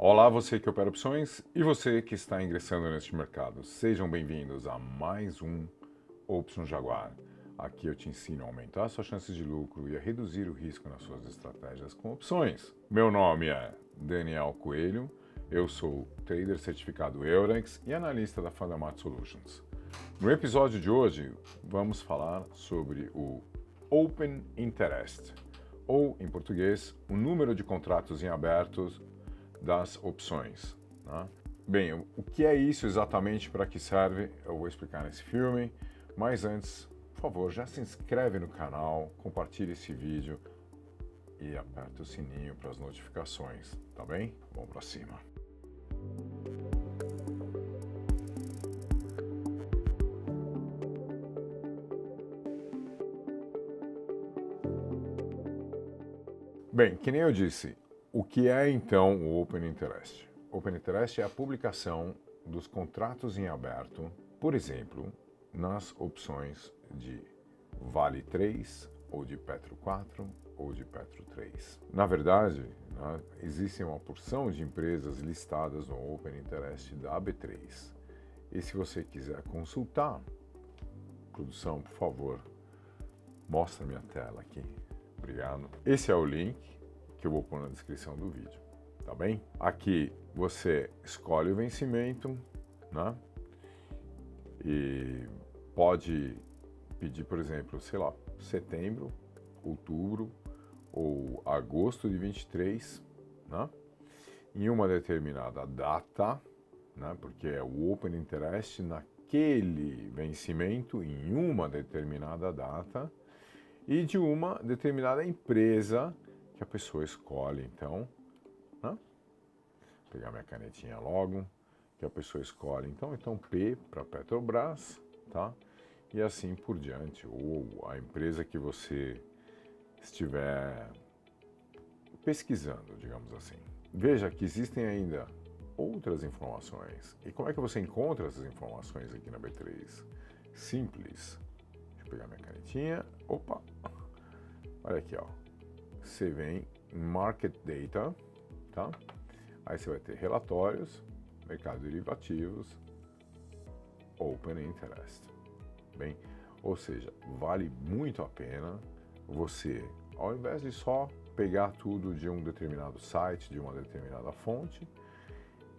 Olá, você que opera opções e você que está ingressando neste mercado. Sejam bem-vindos a mais um Option Jaguar. Aqui eu te ensino a aumentar suas chances de lucro e a reduzir o risco nas suas estratégias com opções. Meu nome é Daniel Coelho, eu sou trader certificado Eurex e analista da Fundamart Solutions. No episódio de hoje, vamos falar sobre o Open Interest, ou, em português, o número de contratos em abertos das opções. Né? Bem, o que é isso exatamente, para que serve, eu vou explicar nesse filme, mas antes, por favor, já se inscreve no canal, compartilhe esse vídeo e aperta o sininho para as notificações, tá bem? Vamos para cima. Bem, que nem eu disse, o que é então o Open Interest? Open Interest é a publicação dos contratos em aberto, por exemplo, nas opções de Vale 3, ou de Petro 4, ou de Petro 3. Na verdade, né, existe uma porção de empresas listadas no Open Interest da B3. E se você quiser consultar, produção, por favor, mostra minha tela aqui. Obrigado. Esse é o link que eu vou pôr na descrição do vídeo, tá bem? Aqui você escolhe o vencimento, né? E pode pedir, por exemplo, sei lá, setembro, outubro ou agosto de 23, né? Em uma determinada data, né? Porque é o Open Interest naquele vencimento em uma determinada data e de uma determinada empresa que a pessoa escolhe, então, né? Vou pegar minha canetinha logo, que a pessoa escolhe, então P para Petrobras, tá? E assim por diante, ou a empresa que você estiver pesquisando, digamos assim. Veja que existem ainda outras informações. E como é que você encontra essas informações aqui na B3? Simples. Deixa eu pegar minha canetinha. Opa! Olha aqui, ó. Você vem em Market Data, tá? Aí você vai ter relatórios, mercado de derivativos, Open Interest. Bem, ou seja, vale muito a pena você, ao invés de só pegar tudo de um determinado site, de uma determinada fonte,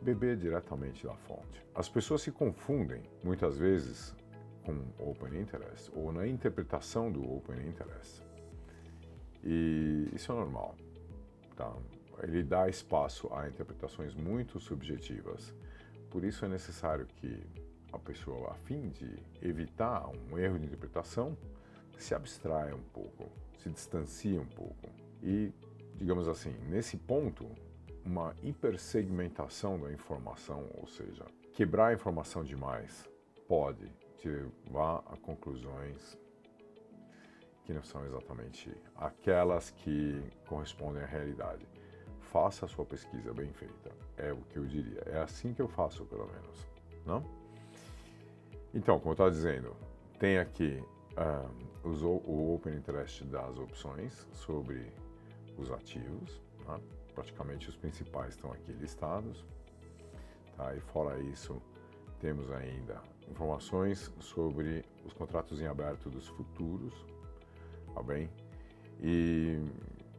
beber diretamente da fonte. As pessoas se confundem muitas vezes com Open Interest ou na interpretação do Open Interest. E isso é normal, tá? Ele dá espaço a interpretações muito subjetivas. Por isso é necessário que a pessoa, a fim de evitar um erro de interpretação, se abstraia um pouco, se distancie um pouco. E, digamos assim, nesse ponto, uma hipersegmentação da informação, ou seja, quebrar a informação demais, pode te levar a conclusões que não são exatamente aquelas que correspondem à realidade. Faça a sua pesquisa bem feita, é o que eu diria. É assim que eu faço, pelo menos, não? Então, como eu estava dizendo, tem aqui o Open Interest das opções sobre os ativos, tá? Praticamente os principais estão aqui listados, tá? E fora isso, temos ainda informações sobre os contratos em aberto dos futuros, tá bem? E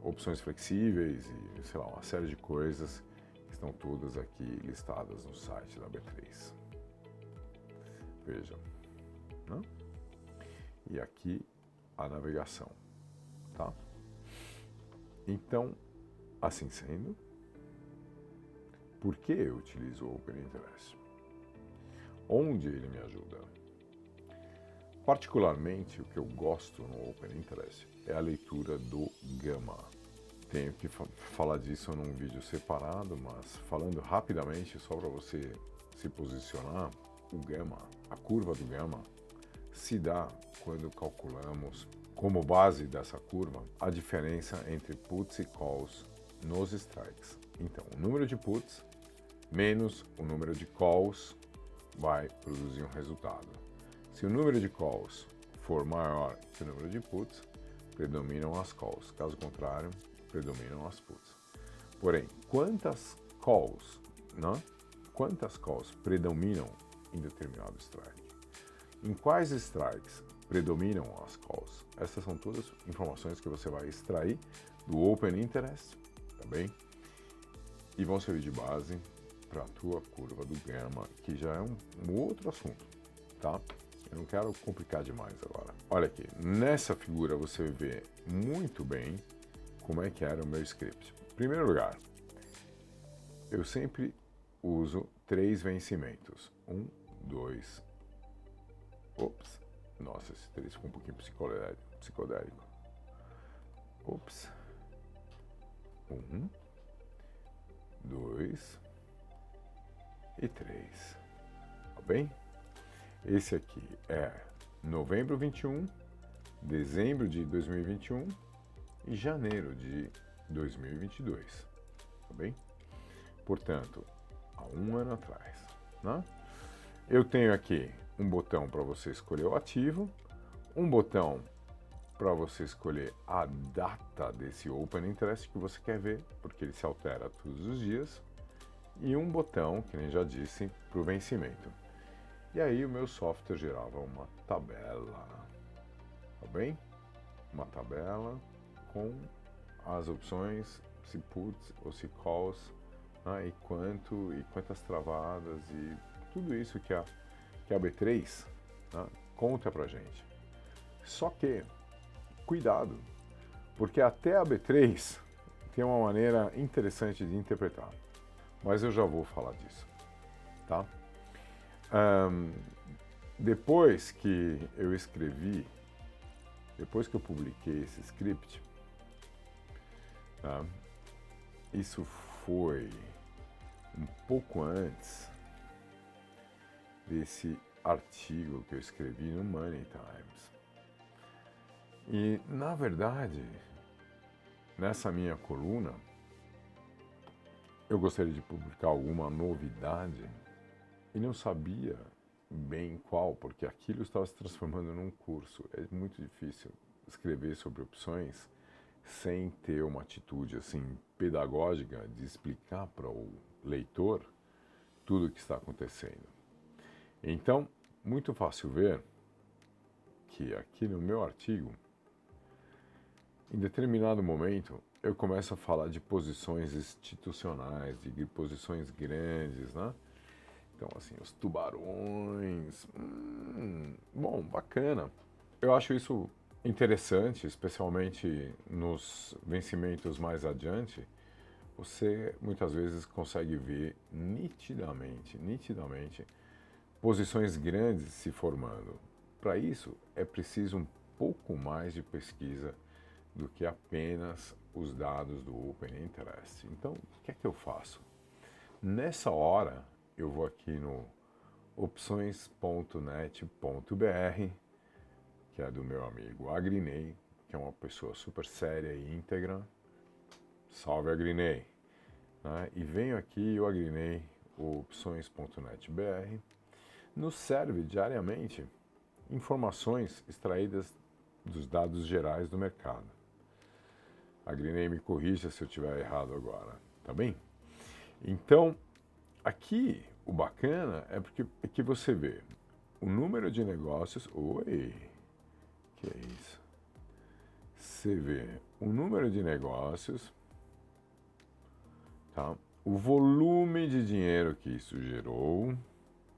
opções flexíveis e, sei lá, uma série de coisas que estão todas aqui listadas no site da B3. Vejam, né? E aqui a navegação, tá? Então, assim sendo, por que eu utilizo o Open Interest? Onde ele me ajuda? Particularmente, o que eu gosto no Open Interest é a leitura do Gama. Tenho que falar disso num vídeo separado, mas falando rapidamente, só para você se posicionar, o Gama, a curva do Gama, se dá quando calculamos, como base dessa curva, a diferença entre puts e calls nos strikes. Então, o número de puts menos o número de calls vai produzir um resultado. Se o número de calls for maior que o número de puts, predominam as calls. Caso contrário, predominam as puts. Porém, quantas calls, né? Quantas calls predominam em determinado strike? Em quais strikes predominam as calls? Essas são todas informações que você vai extrair do Open Interest, tá bem? E vão servir de base para a tua curva do Gama, que já é um outro assunto, tá? Eu não quero complicar demais agora. Olha aqui, nessa figura você vê muito bem como é que era o meu script. Em primeiro lugar, eu sempre uso 3 vencimentos. 1, 2, ops, nossa, esse 3 ficou um pouquinho psicodélico. Ops. 1, 2 e 3. Tá bem? Esse aqui é novembro 21, dezembro de 2021 e janeiro de 2022. Tá bem? Portanto, há um ano atrás. Né? Eu tenho aqui um botão para você escolher o ativo, um botão para você escolher a data desse Open Interest que você quer ver, porque ele se altera todos os dias, e um botão, que nem já disse, para o vencimento. E aí o meu software gerava uma tabela, tá bem? Uma tabela com as opções, se puts ou se calls, né? E quantas travadas e tudo isso que a B3, né, conta pra gente. Só que, cuidado, porque até a B3 tem uma maneira interessante de interpretar, mas eu já vou falar disso, tá? Depois que eu escrevi, depois que eu publiquei esse script, tá? Isso foi um pouco antes desse artigo que eu escrevi no Money Times. E, na verdade, nessa minha coluna, eu gostaria de publicar alguma novidade e não sabia bem qual, porque aquilo estava se transformando num curso. É muito difícil escrever sobre opções sem ter uma atitude assim pedagógica de explicar para o leitor tudo o que está acontecendo. Então, muito fácil ver que aqui no meu artigo, em determinado momento, eu começo a falar de posições institucionais, de posições grandes, né? Então, assim, os tubarões, bom, bacana. Eu acho isso interessante, especialmente nos vencimentos mais adiante. Você muitas vezes consegue ver nitidamente, posições grandes se formando. Para isso, é preciso um pouco mais de pesquisa do que apenas os dados do Open Interest. Então, o que é que eu faço? Nessa hora, eu vou aqui no opções.net.br, que é do meu amigo Agrinei, que é uma pessoa super séria e íntegra. Salve, Agrinei! Né? E venho aqui, o Agrinei, o opções.net.br, nos serve diariamente informações extraídas dos dados gerais do mercado. Agrinei, me corrija se eu estiver errado agora, tá bem? Então, aqui o bacana é porque aqui você vê o número de negócios. Oi, que é isso? Você vê o número de negócios, tá? O volume de dinheiro que isso gerou,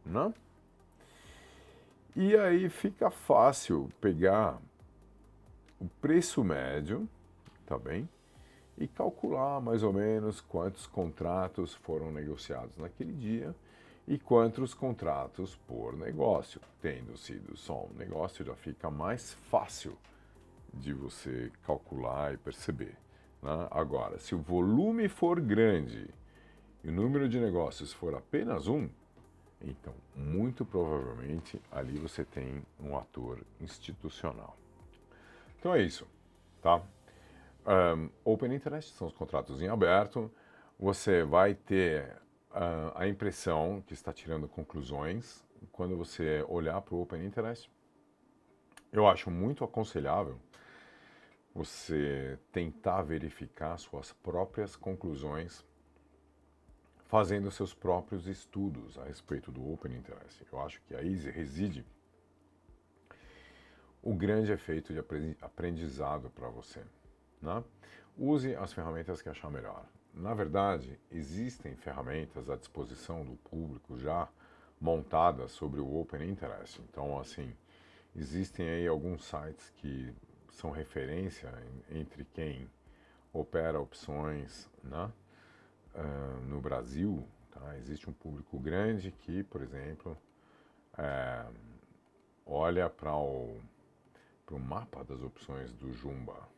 né? E aí fica fácil pegar o preço médio, tá bem? E calcular mais ou menos quantos contratos foram negociados naquele dia e quantos contratos por negócio. Tendo sido só um negócio, já fica mais fácil de você calcular e perceber, né? Agora, se o volume for grande e o número de negócios for apenas um, então, muito provavelmente, ali você tem um ator institucional. Então é isso, tá? Open Interest são os contratos em aberto. Você vai ter a impressão que está tirando conclusões. Quando você olhar para o Open Interest, eu acho muito aconselhável você tentar verificar suas próprias conclusões fazendo seus próprios estudos a respeito do Open Interest. Eu acho que aí reside o grande efeito de aprendizado para você, né? Use as ferramentas que achar melhor. Na verdade, existem ferramentas à disposição do público já montadas sobre o Open Interest. Então, assim, existem aí alguns sites que são referência entre quem opera opções, né? No Brasil, tá? Existe um público grande que, por exemplo, olha para o mapa das opções do Jumba,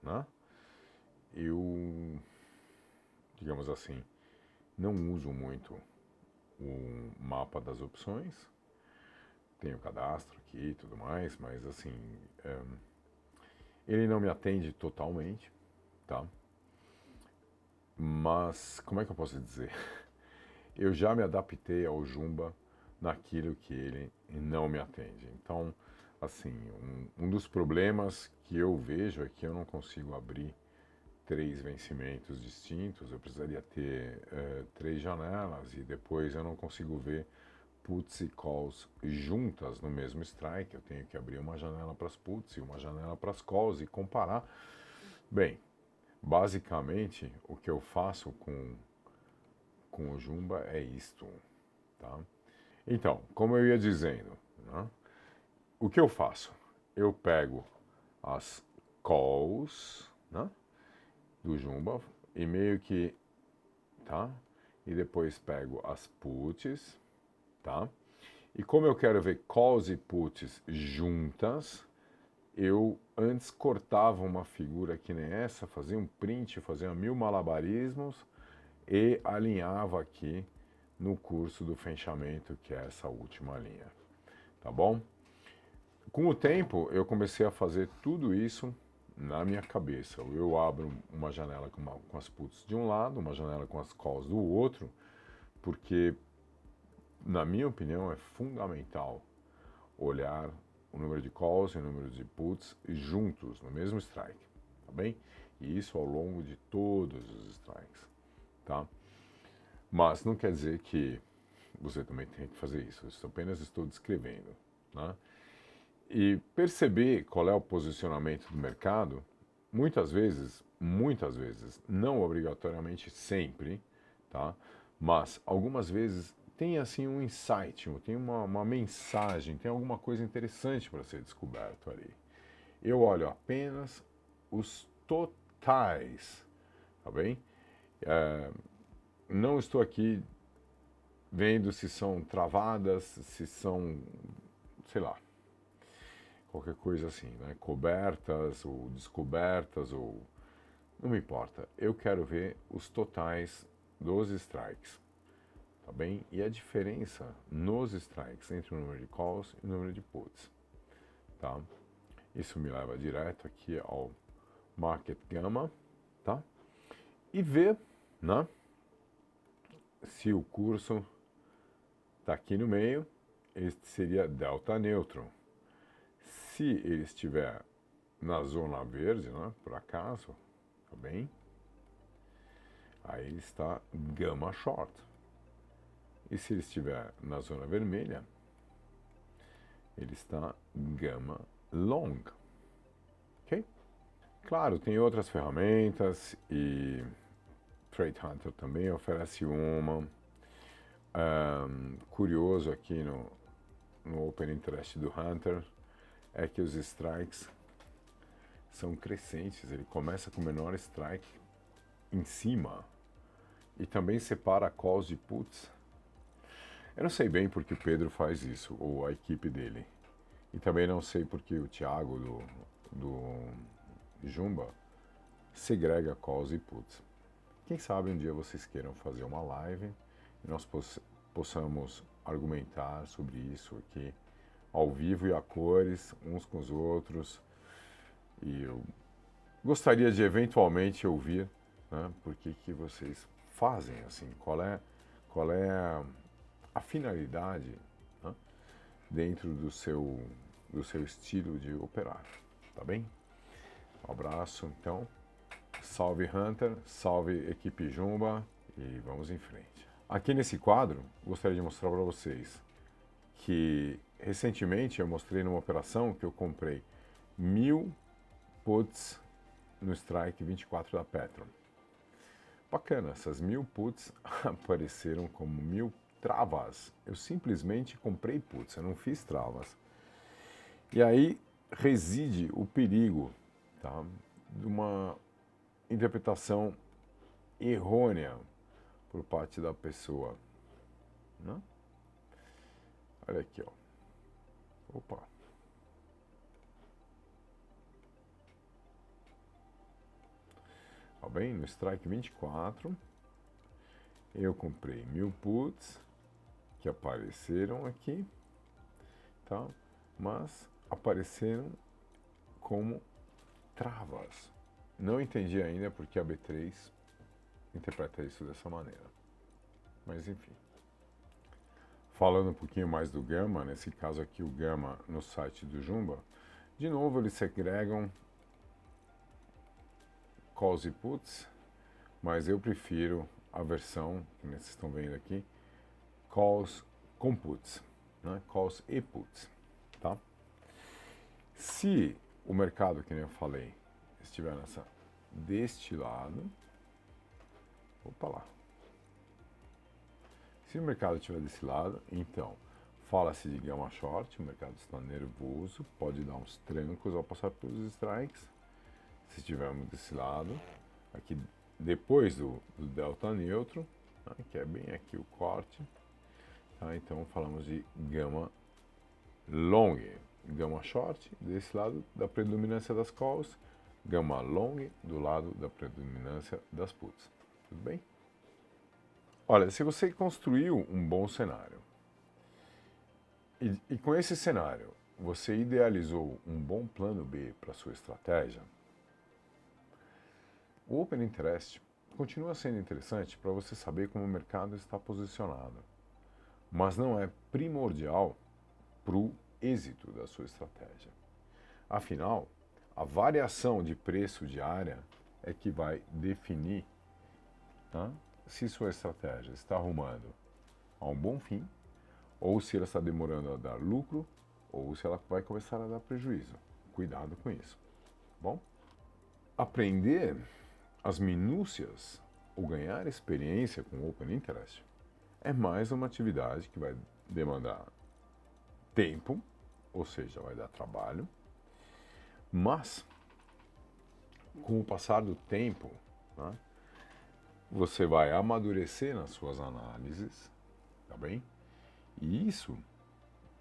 né? Eu, digamos assim, não uso muito o mapa das opções, tenho cadastro aqui e tudo mais, mas assim, ele não me atende totalmente, tá? Mas, como é que eu posso dizer? Eu já me adaptei ao Jumba naquilo que ele não me atende. Então, assim, um dos problemas que eu vejo é que eu não consigo abrir 3 vencimentos distintos, eu precisaria ter 3 janelas e depois eu não consigo ver puts e calls juntas no mesmo strike. Eu tenho que abrir uma janela para as puts e uma janela para as calls e comparar. Bem, basicamente o que eu faço com o Jumba é isto, tá? Então, como eu ia dizendo, né, o que eu faço? Eu pego as calls, né, do Jumba e meio que, tá? E depois pego as puts, tá? E como eu quero ver calls e puts juntas, eu antes cortava uma figura que nem essa, fazia um print, fazia 1000 malabarismos e alinhava aqui no curso do fenchamento, que é essa última linha, tá bom? Com o tempo, eu comecei a fazer tudo isso na minha cabeça. Eu abro uma janela com as puts de um lado, uma janela com as calls do outro, porque, na minha opinião, é fundamental olhar o número de calls e o número de puts juntos, no mesmo strike, tá bem? E isso ao longo de todos os strikes, tá? Mas não quer dizer que você também tem que fazer isso. Eu apenas estou descrevendo, né? E perceber qual é o posicionamento do mercado, muitas vezes, não obrigatoriamente sempre, tá? Mas algumas vezes tem assim um insight, tem uma mensagem, tem alguma coisa interessante para ser descoberto ali. Eu olho apenas os totais, tá bem? Não estou aqui vendo se são travadas, se são, sei lá, qualquer coisa assim, né? Cobertas ou descobertas, ou não me importa. Eu quero ver os totais dos strikes, tá bem? E a diferença nos strikes entre o número de calls e o número de puts, tá? Isso me leva direto aqui ao Market Gamma, tá? E ver, né, se o curso está aqui no meio, este seria delta neutro. Se ele estiver na zona verde, né, por acaso, tá bem? Aí ele está gama short. E se ele estiver na zona vermelha, ele está gama long. Ok? Claro, tem outras ferramentas e Trade Hunter também oferece uma. Curioso aqui no Open Interest do Hunter é que os strikes são crescentes. Ele começa com o menor strike em cima e também separa calls de puts. Eu não sei bem porque o Pedro faz isso, ou a equipe dele. E também não sei porque o Thiago do Jumba segrega calls e puts. Quem sabe um dia vocês queiram fazer uma live e nós possamos argumentar sobre isso aqui, ao vivo e a cores, uns com os outros. E eu gostaria de eventualmente ouvir, né, por que vocês fazem assim, qual é a finalidade, né, dentro do seu estilo de operar, tá bem? Um abraço, então. Salve Hunter, salve equipe Jumba E vamos em frente. Aqui nesse quadro, gostaria de mostrar para vocês que recentemente eu mostrei numa operação que eu comprei 1000 puts no strike 24 da Petro. Bacana, essas 1000 puts apareceram como 1000 travas. Eu simplesmente comprei puts, eu não fiz travas. E aí reside o perigo, tá, de uma interpretação errônea por parte da pessoa, né? Olha aqui, ó. Opa. Tá bem? No strike 24, eu comprei 1000 puts que apareceram aqui, tá? Mas apareceram como travas. Não entendi ainda porque a B3 interpreta isso dessa maneira. Mas enfim. Falando um pouquinho mais do Gama, nesse caso aqui o Gama no site do Jumba, de novo eles segregam calls e puts, mas eu prefiro a versão que vocês estão vendo aqui, calls com puts, né? Calls e puts, tá? Se o mercado, que nem eu falei, estiver deste lado, opa lá. Se o mercado estiver desse lado, então fala-se de Gama short, o mercado está nervoso, pode dar uns trancos ao passar pelos strikes. Se estivermos desse lado, aqui depois do delta neutro, tá, que é bem aqui o corte, tá, então falamos de Gama long, Gama short desse lado da predominância das calls, Gama long do lado da predominância das puts. Tudo bem? Olha, se você construiu um bom cenário e com esse cenário você idealizou um bom plano B para sua estratégia, o Open Interest continua sendo interessante para você saber como o mercado está posicionado, mas não é primordial para o êxito da sua estratégia. Afinal, a variação de preço diária é que vai definir, tá, se sua estratégia está arrumando a um bom fim, ou se ela está demorando a dar lucro, ou se ela vai começar a dar prejuízo. Cuidado com isso, bom? Aprender as minúcias ou ganhar experiência com o Open Interest é mais uma atividade que vai demandar tempo, ou seja, vai dar trabalho, mas com o passar do tempo, né, você vai amadurecer nas suas análises, tá bem? E isso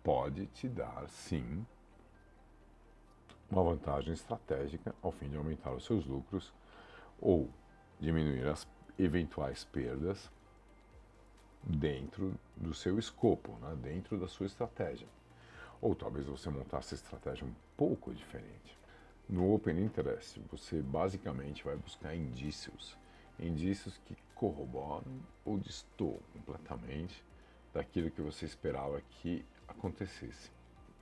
pode te dar, sim, uma vantagem estratégica ao fim de aumentar os seus lucros ou diminuir as eventuais perdas dentro do seu escopo, né? Dentro da sua estratégia. Ou talvez você montasse a estratégia um pouco diferente. No Open Interest, você basicamente vai buscar indícios que corroboram ou destoam completamente daquilo que você esperava que acontecesse.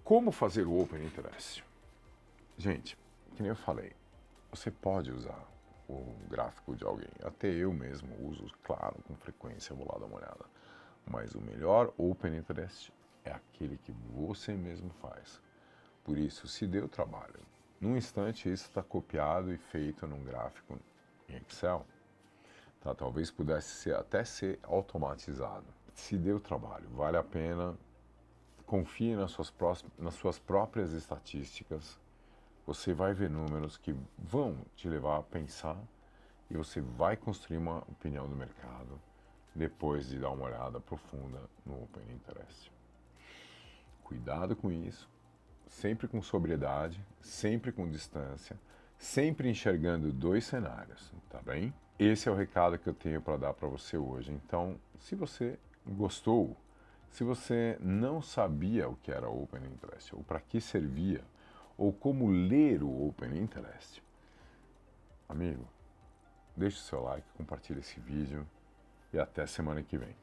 Como fazer o Open Interest? Gente, que nem eu falei, você pode usar o gráfico de alguém. Até eu mesmo uso, claro, com frequência, vou lá dar uma olhada. Mas o melhor Open Interest é aquele que você mesmo faz. Por isso, se deu trabalho, num instante isso está copiado e feito num gráfico em Excel, tá? Talvez pudesse até ser automatizado. Se deu trabalho, vale a pena, confie nas suas próprias estatísticas. Você vai ver números que vão te levar a pensar e você vai construir uma opinião do mercado depois de dar uma olhada profunda no Open Interest. Cuidado com isso, sempre com sobriedade, sempre com distância, sempre enxergando dois cenários, tá bem? Esse é o recado que eu tenho para dar para você hoje. Então, se você gostou, se você não sabia o que era Open Interest, ou para que servia, ou como ler o Open Interest, amigo, deixe o seu like, compartilhe esse vídeo e até semana que vem.